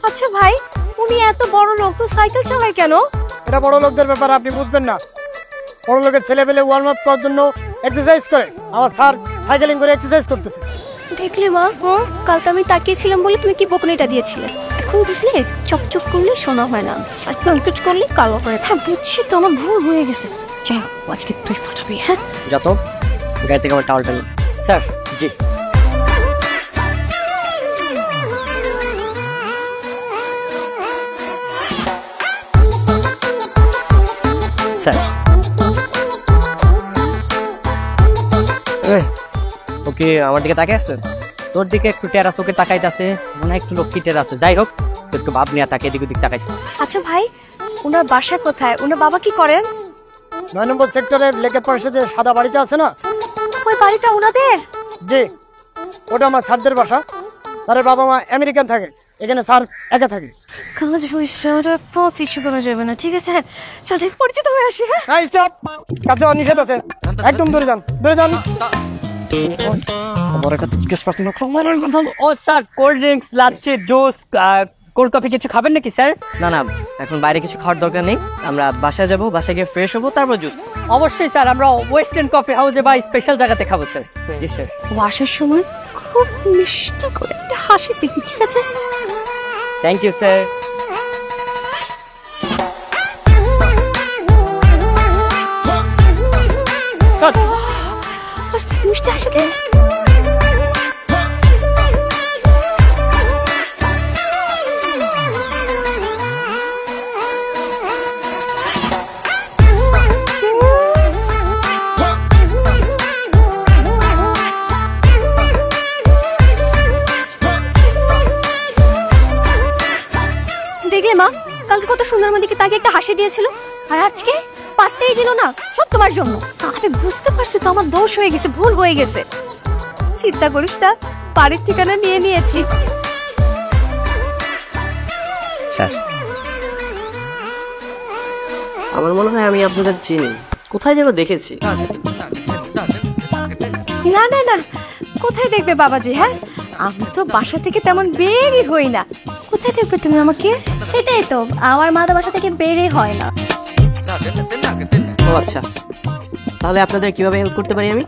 আচ্ছা ভাই, উনি এত বড় লোক, তো সাইকেল চালায় কেন? এটা বড় লোকদের ব্যাপার, আপনি বুঝবেন না। বড় লোকের ছেলে পেলে ওয়ার্ম আপ করার জন্য এক্সারসাইজ করে। আমার স্যার সাইকেলিং করে এক্সারসাইজ করতেছে। দেখলে মা, কাল তো আমি তাকিয়েছিলাম বলে তুমি কি বকুনিটা দিয়েছিলে। এখন বুঝলে, চকচক করলে সোনা হয় না, আর কলকচ করলে কালো হয়। হ্যাঁ বুঝছি তো, আমার ভুল হয়ে গেছে। যাই হোক, আজকে তুই ফাটাবি। হ্যাঁ যত গাড়ি থেকে আমার টাওয়ালটা নিন। স্যার। জি স্যার। ওকে আমার দিকে তাকাই আছে, তোর দিকে একটু টেরাস ওকে তাকাইতে আছে, মনে হয় একটু লক্ষ্মী টেরাস আছে। যাই হোক, একটু ভাব নিয়ে তাকে এদিক ওদিক তাকাইছে। আচ্ছা ভাই, ওনার বাসা কোথায়? ওনার বাবা কি করেন? 9 নম্বর সেক্টরের লেকের পাশে যে সাদা বাড়িটা আছে না, ওই বাড়িটা ওনাদের? জি, ওটা আমার স্যারদের বাসা। স্যারের বাবা মা আমেরিকান থাকে, এখানে স্যার একা থাকে। কাজ পয়সাটা পিছু করা যাবে না, ঠিক আছে? হ্যাঁ চল, ঠিক পরিচিত হয়ে আসি। হ্যাঁ স্টপ, কাছে নিষেধ আছে, একদম দূরে যান, দূরে যান। ও sir, cold drinks, lassi, juice, cold coffee কিছু খাবেন নাকি স্যার? না না, এখন বাইরে কিছু খাওয়ার দরকার নেই, আমরা বাসায় যাবো, বাসায় গিয়ে ফ্রেশ হবো, তারপর জুস। অবশ্যই স্যার, আমরা ওয়েস্টার্ন কফি হাউসে বা স্পেশাল জায়গাতে খাবো স্যার। জি স্যার। ও আসার সময় খুব মিষ্টি করে একটা হাসি দিবি, ঠিক আছে? Thank you sir. মিষ্টি হাসি দে। দেখলে মা, কালকে কত সুন্দর আমার দিকে তাকে একটা হাসি দিয়েছিল, আর আজকে পাত্তেই দিল না। সব তোমার জন্য। আমি বুঝতে পারছি তো, আমার দোষ হয়ে গেছে, ভুল হয়ে গেছে। চিন্তা করিস না, বাড়ির ঠিকানা নিয়ে নিয়েছি। আমার মনে হয় আমি আপনাদের চিনি, কোথায় যেন দেখেছি। না না না, কোথায় দেখবে বাবাজি? হ্যাঁ, আমি তো বাসা থেকে তেমন বেরই হই না। কোথায় দেখবে তুমি আমাকে? সেটাই তো, আমার মা তো বাসা থেকে বেরই হয় না। ও আচ্ছা, তাহলে আপনাদের কিভাবে হেল্প করতে পারি আমি?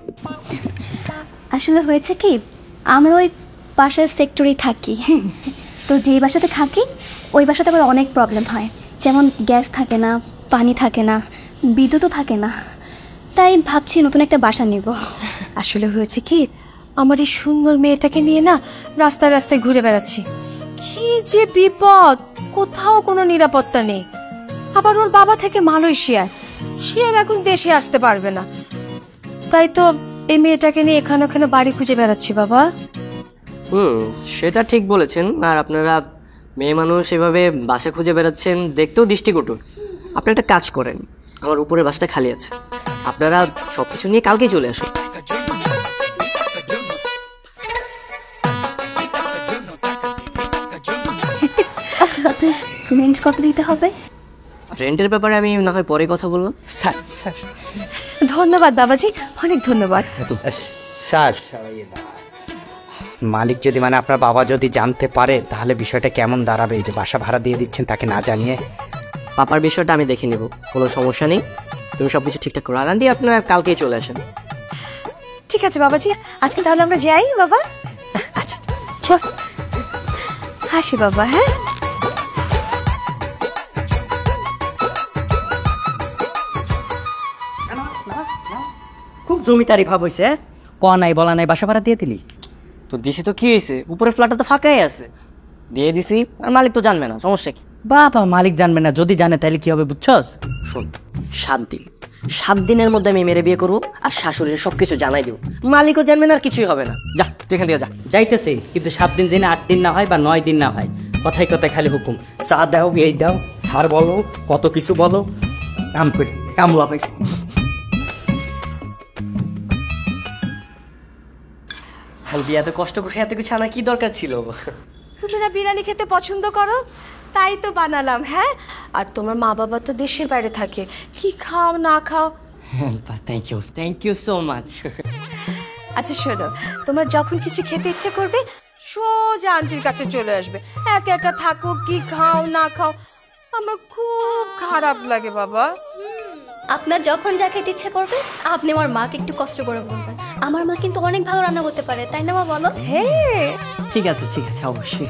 আসলে হয়েছে কি, আমরা ওই বাসার সেক্টরেই থাকি। তো যেই বাসাতে থাকি, ওই বাসাতে আবার অনেক প্রবলেম হয়। যেমন গ্যাস থাকে না, পানি থাকে না, বিদ্যুৎও থাকে না। তাই ভাবছি নতুন একটা বাসা নিব। আসলে হয়েছে কি, আমার এই সুন্দর মেয়েটাকে নিয়ে না রাস্তায় রাস্তায় ঘুরে বেড়াচ্ছি। কি যে বিপদ, কোথাও কোনো নিরাপত্তা নেই। আবার ওর বাবা থেকে মালয়েশিয়ায়, সে এখন দেশে আসতে পারবে না। তাই তো এই মেয়েটাকে নিয়ে এখানে ওখানে বাড়ি খুঁজে বেড়াচ্ছি বাবা। সেটা ঠিক বলেছেন। আর আপনারা মেয়ে মানুষ এভাবে বাসা খুঁজে বেড়াচ্ছেন, দেখতেও দৃষ্টিকটু। আপনি একটা কাজ করেন, আমার উপরের বাসাটা খালি আছে, আপনারা সবকিছু নিয়ে কালকেই চলে আসুন। রেন্ট কত দিতে হবে? রেন্টের ব্যাপারে আমি না হয় পরে কথা বললাম। স্যার স্যার ধন্যবাদ বাবাজি, অনেক ধন্যবাদ। স্যার, মালিক যদি মানে আপনার বাবা যদি জানতে পারে, তাহলে বিষয়টা কেমন দাঁড়াবে? এই যে বাসা ভাড়া দিয়ে দিচ্ছেন তাকে না জানিয়ে। পাপার বিষয়টা আমি দেখে নেব, কোনো সমস্যা নেই। তুমি সবকিছু ঠিকঠাক করো। আর আন্টি, আপনারা কালকেই চলে আসেন। ঠিক আছে বাবাজি, আজকে তাহলে আমরা যাই বাবা। আচ্ছা চল, হাসি বাবা। হ্যাঁ, খুব জমিদারি ভাব হয়েছে। ক নাই বলা নাই, বাসা ভাড়া দিয়ে দিলি তো দিছি তো, কি হয়েছে? উপরে ফ্ল্যাটটা তো ফাঁকাই আছে, দিয়ে দিছি। আর মালিক তো জানবে না, সমস্যা কি? বাবা, মালিক জানবে না, যদি জানে তাহলে কি হবে বুঝছস? শোন, 7 দিন, 7 দিনের মধ্যে আমি মেরে বিয়ে করবো, আর শাশুড়ির সবকিছু জানাই দিব। মালিকও জানবে না, আর কিছুই হবে না। যা তুই এখান থেকে যা। যাইতেছে, কিন্তু 7 দিন দিনে 8 দিন না হয় বা 9 দিন না হয়, কথায় কথায় খালি হুকুম। চা দাও, এই দাও, স্যার বলো, কত কিছু বলো, কাম করে কামলা পাইছি। এত কষ্ট করে এত কিছু আনার কি দরকার ছিল? তুমি না বিরিয়ানি খেতে পছন্দ করো, তাই তো বানালাম। হ্যাঁ, আর তোমার মা বাবা তো দেশের বাইরে থাকে, কি খাও না খাও। Thank you so much. আচ্ছা শোনো, তোমার যখন কিছু খেতে ইচ্ছে করবে সোজা আন্টির কাছে চলে আসবে। একা একা থাকো, কি খাও না খাও, আমার খুব খারাপ লাগে বাবা। আপনার যখন যা খেতে ইচ্ছে করবে আপনি আমার মাকে একটু কষ্ট করে বলবেন। আমার মা কিন্তু অনেক ভালো রান্না করতে পারে, তাই না মা বলো? হ্যাঁ ঠিক আছে অবশ্যই।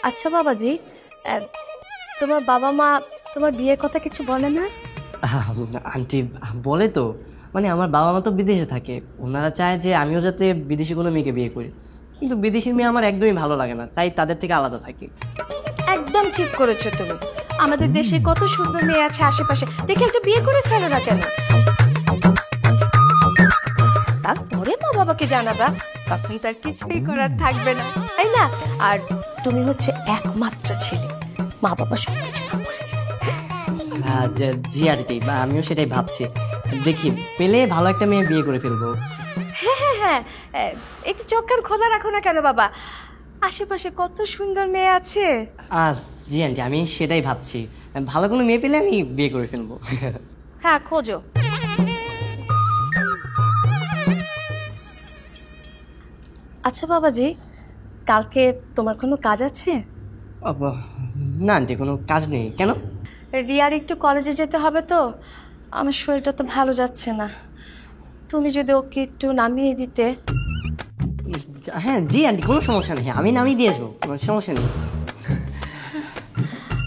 আচ্ছা বাবাজি, তোমার বাবা মা তোমার বিয়ের কথা কিছু বলে না? আন্টি বলে তো, মানে আমার বাবা মা তো বিদেশে থাকে, ওনারা চায় যে আমিও যাতে বিদেশি কোনো মেয়েকে বিয়ে করি, কিন্তু বিদেশি মেয়ে আমার একদমই ভালো লাগে না, তাই তাদের থেকে আলাদা থাকি। একদম ঠিক করেছো তুমি। আমাদের দেশে কত সুন্দর মেয়ে আছে আশেপাশে, দেখে একটা বিয়ে করে ফেলো না কেন? তারপরে মা বাবাকে জানাবা, তখন তার কিছুই করার থাকবে না, তাই না? আর তুমি হচ্ছে একমাত্র ছেলে, মা বাবা সব কিছু ভাগ করে দিবে। জি আন্টি, আমিও সেটাই ভাবছি, দেখি পেলে ভালো একটা মেয়ে বিয়ে করে ফেলবো। হ্যাঁ, একটু চোখ কান খোলা রাখো না কেন বাবা, আশেপাশে কত সুন্দর মেয়ে আছে। জি আন্টি, আমি সেটাই ভাবছি, ভালো কোনো মেয়ে পেলে আমি বিয়ে করে ফেলবো। হ্যাঁ খোঁজো। আচ্ছা বাবাজি, কালকে তোমার কোনো কাজ আছে? না আন্টি, কোনো কাজ নেই। কেন? রিয়ার একটু কলেজে যেতে হবে তো, আমার শরীরটা তো ভালো যাচ্ছে না, তুমি যদি ওকে একটু নামিয়ে দিতে। হ্যাঁ জি আন্টি, কোনো সমস্যা নেই, আমি নামিয়ে দিয়ে আসবো, কোনো সমস্যা নেই।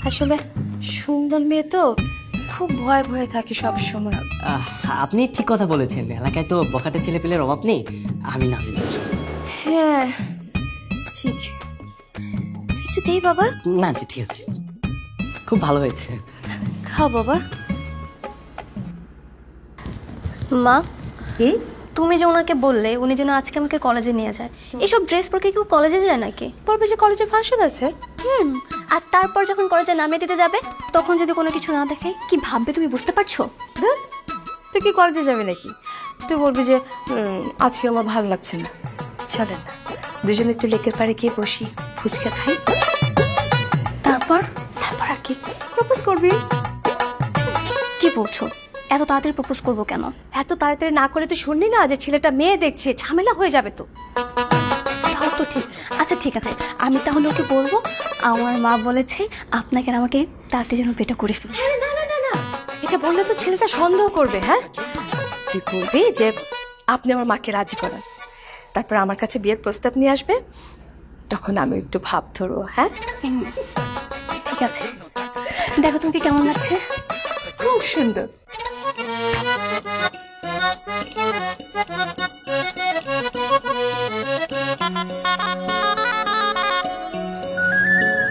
আসলে সুন্দর মেয়ে তো, খুব ভয়ে ভয়ে থাকি সব সময়। আপনি ঠিক কথা বলেছেন, এলাকায় তো বখাটে ছেলে পেলের অভাব নেই, আমি নামিয়ে দিয়ে আসবো। হ্যাঁ ঠিক, একটু দেই বাবা। না আন্টি ঠিক আছে, খুব ভালো হয়েছে। খাও বাবা। মা, তুমি যে ওনাকে বললে উনি যেন আজকে আমাকে কলেজে নিয়ে যায়, এইসব ড্রেস পরে কেউ কলেজে যায় নাকি? বলবে যে কলেজে ফাংশন আছে। আর তারপর যখন কলেজে নামিয়ে দিতে যাবে তখন যদি কোনো কিছু না দেখে কি ভাববে তুমি বুঝতে পারছো? ধুর, তুই কি কলেজে যাবি নাকি? তুই বলবি যে আজকে আমার ভালো লাগছে না, চলেন না দুজনে একটু লেকের পাড়ে গিয়ে বসি, ফুচকা খাই, তারপর আর কি প্রপোজ করবি। কি বলছো? এত তাড়াতাড়ি প্রপোজ করবো কেন? এত তাড়াতাড়ি না করে তুই শুনলি না যে ছেলেটা মেয়ে দেখছে, ঝামেলা হয়ে যাবে তো। তাও তো ঠিক। আচ্ছা ঠিক আছে, আমি তাহলে ওকে বলবো আমার মা বলেছে আপনাকে আর আমাকে তাড়াতাড়ি যেন বিয়েটা করে ফেলি। না না না না, এটা বললে তো ছেলেটা সন্দেহ করবে। হ্যাঁ, তুই বলবি যে আপনি আমার মাকে রাজি করান, তারপর আমার কাছে বিয়ের প্রস্তাব নিয়ে আসবে, তখন আমি একটু ভাব ধরবো। হ্যাঁ ঠিক আছে, দেখো তোমাকে কেমন লাগছে? খুব সুন্দর।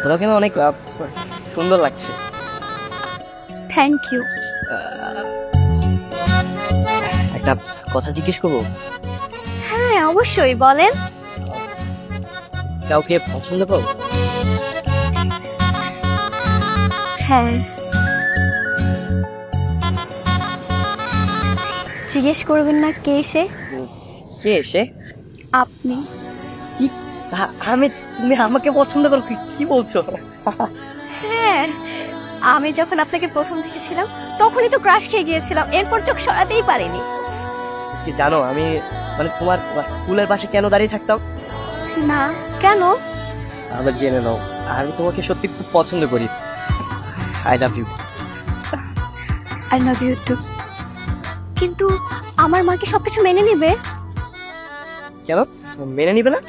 তোরা কেন অনেক সুন্দর লাগছে। Thank you. একটা কথা জিজ্ঞেস করবো? হ্যাঁ অবশ্যই, বলেন। কাউকে পছন্দ করো? হ্যাঁ। জিজ্ঞেস করবেন না কে এসে? কে এসে? আপনি। কি আমি? তুমি আমাকে পছন্দ করো? কি বলছো? হ্যাঁ, আমি যখন আপনাকে প্রথম দেখেছিলাম তখনই তো ক্রাশ খেয়ে গিয়েছিলাম, এরপর চোখ সরাতেই পারিনি। কি জানো, আমি মানে তোমার স্কুলের পাশে কেন দাঁড়িয়ে থাকতাম? না, কেন? আবার জেনে নাও, আমি তোমাকে সত্যি খুব পছন্দ করি। I love you. I love you too. কিন্তু আমার মা কি সবকিছু মেনে নেবে? কেন মেনে নিবে না?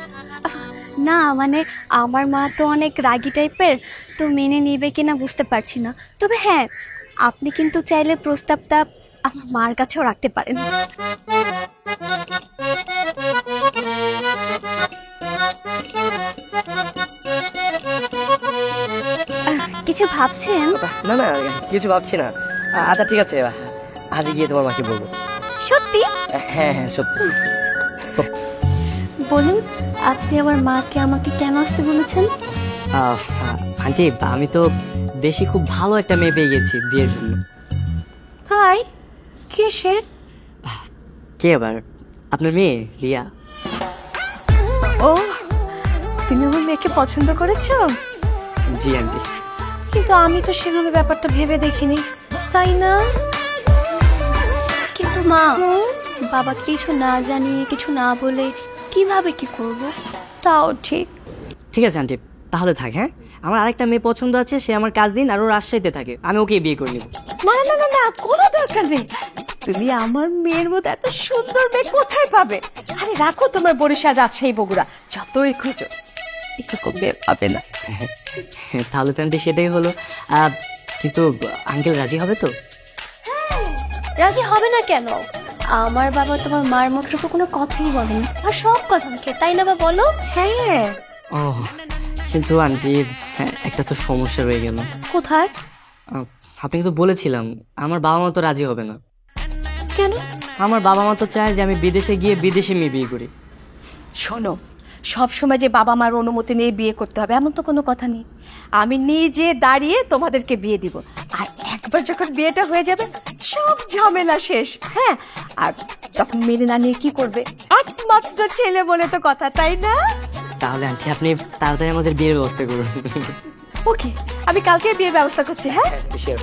না মানে আমার মা তো অনেক রাগী টাইপের, তো মেনে নেবে কিনা বুঝতে পারছি না। তবে হ্যাঁ, আপনি কিন্তু চাইলে প্রস্তাবটা আমার মার কাছেও রাখতে পারেন। কিছু ভাবছেন? না না, কিছু ভাবছি না। আচ্ছা ঠিক আছে, আজ গিয়ে তোমার মাকে বলবো। সত্যি? হ্যাঁ হ্যাঁ সত্যি। বলুন, আপনি আমার মাকে আমাকে কেন আসতে বলেছেন? আন্টি, আমি তো দেশে খুব ভালো একটা মেয়ে পেয়ে গেছি বিয়ের জন্য। তাই? কে সে? কে আবার? আপনার মেয়ে রিয়া। ও, তুমি আমার মেয়েকে পছন্দ করেছো? জি আন্টি। কিন্তু আমি তো সেভাবে ব্যাপারটা ভেবে দেখিনি, তাই না? কিন্তু মা, বাবা কিছু না জানিয়ে কিছু না বলে কিভাবে কি করব? তাও ঠিক। ঠিক আছে আন্টি, তাহলে থাক। হ্যাঁ, আমার আরেকটা মেয়ে পছন্দ আছে, সে আমার কাজিন আর ও রাজশাহীতে থাকে, আমি ওকে বিয়ে করে নিব। না না না না, কোনো দরকার নেই। তুমি আমার মেয়ের মতো এত সুন্দর মেয়ে কোথায় পাবে? আরে রাখো তোমার বরিশাল, রাজশাহী, বগুড়া যতই খুঁজো, এরকম মেয়ে পাবে না। তাহলে তো আন্টি সেটাই হলো। কিন্তু আঙ্কেল রাজি হবে তো? রাজি হবে না কেন? আমার বাবা তোমার মার মুখে তো কোনো কথাই বলেনি, আর সব কথা মুখে, তাই না বা বলো? হ্যাঁ। ও কিন্তু আন্টি, একটা তো সমস্যা রয়ে গেল। কোথায়? আপনাকে তো বলেছিলাম আমার বাবা মা তো রাজি হবে না। কেন? আমার বাবা মা তো চায় যে আমি বিদেশে গিয়ে বিদেশে মেয়ে বিয়ে করি। শোনো, সব সময় যে বাবা মার অনুমতি নিয়ে বিয়ে করতে হবে এমন তো কোনো কথা নেই। আমি নিজে দাঁড়িয়ে তোমাদেরকে বিয়ে দিব, আর একবার যখন বিয়েটা হয়ে যাবে সব ঝামেলা শেষ। হ্যাঁ, আর তখন মেনে না নিয়ে কি করবে? একমাত্র ছেলে বলে তো কথা, তাই না? তাহলে আন্টি আপনি তাড়াতাড়ি আমাদের বিয়ের ব্যবস্থা করুন। ওকে, আমি কালকে বিয়ের ব্যবস্থা করছি। হ্যাঁ। Sure.